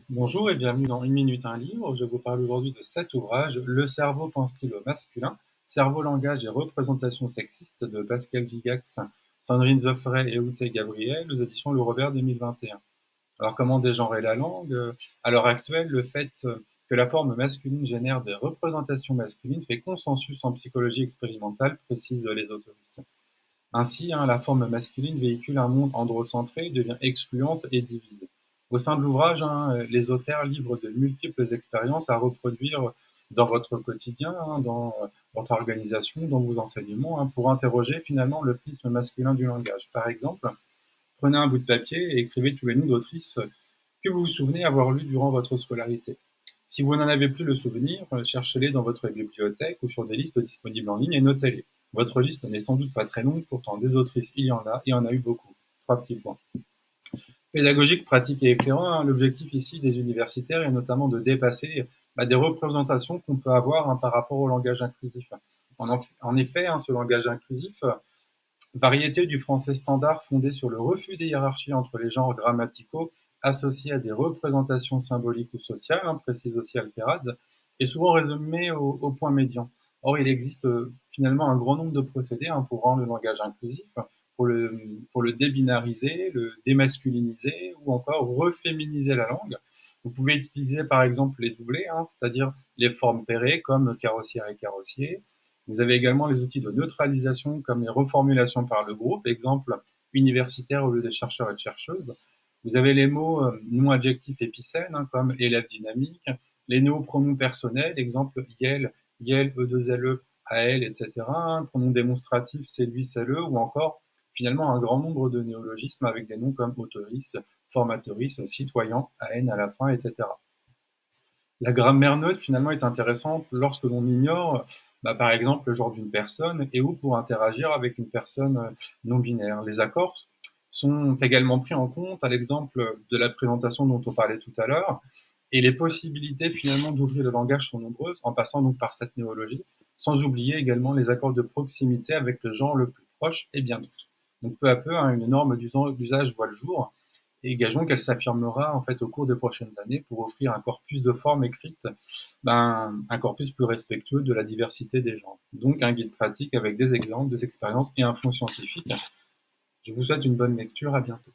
Bonjour et bienvenue dans Une minute un livre. Je vous parle aujourd'hui de cet ouvrage, Le cerveau pense-t-il au masculin? Cerveau, langage et représentation sexiste de Pascal Gigax, Sandrine Zoffray et Ute Gabriel aux éditions Le Robert 2021. Alors comment dégenrer la langue? À l'heure actuelle, le fait que la forme masculine génère des représentations masculines fait consensus en psychologie expérimentale, précisent les autoristes. Ainsi, la forme masculine véhicule un monde androcentré, devient excluante et divise. Au sein de l'ouvrage, les auteurs livrent de multiples expériences à reproduire dans votre quotidien, dans votre organisation, dans vos enseignements, pour interroger finalement le prisme masculin du langage. Par exemple, prenez un bout de papier et écrivez tous les noms d'autrices que vous vous souvenez avoir lus durant votre scolarité. Si vous n'en avez plus le souvenir, cherchez-les dans votre bibliothèque ou sur des listes disponibles en ligne et notez-les. Votre liste n'est sans doute pas très longue, pourtant des autrices il y en a et en a eu beaucoup. Trois petits points. Pédagogique, pratique et éclairant, l'objectif ici des universitaires est notamment de dépasser des représentations qu'on peut avoir par rapport au langage inclusif. En effet, ce langage inclusif, variété du français standard fondé sur le refus des hiérarchies entre les genres grammaticaux associés à des représentations symboliques ou sociales, précise aussi Alferraz, est souvent résumé au point médian. Or, il existe finalement un grand nombre de procédés pour rendre le langage inclusif, pour le débinariser, le démasculiniser ou encore reféminiser la langue. Vous pouvez utiliser par exemple les doublés, c'est-à-dire les formes pairées comme carrossière et carrossier. Vous avez également les outils de neutralisation comme les reformulations par le groupe, exemple universitaire au lieu de chercheurs et de chercheuses. Vous avez les mots non adjectifs épicènes comme élève dynamique, les néopronoms personnels, exemple Yel, Yel, E2LE, AL, etc. Pronoms démonstratifs, c'est lui, c'est le, ou encore finalement un grand nombre de néologismes avec des noms comme autoris, formateris, citoyen, AN à la fin, etc. La grammaire neutre, finalement, est intéressante lorsque l'on ignore, par exemple, le genre d'une personne et ou pour interagir avec une personne non binaire. Les accords sont également pris en compte à l'exemple de la présentation dont on parlait tout à l'heure. Et les possibilités, finalement, d'ouvrir le langage sont nombreuses, en passant donc par cette néologie, sans oublier également les accords de proximité avec le genre le plus proche et bien d'autres. Donc peu à peu, une norme d'usage voit le jour, et gageons qu'elle s'affirmera en fait au cours des prochaines années pour offrir un corpus de formes écrites, un corpus plus respectueux de la diversité des genres. Donc un guide pratique avec des exemples, des expériences et un fond scientifique. Je vous souhaite une bonne lecture, à bientôt.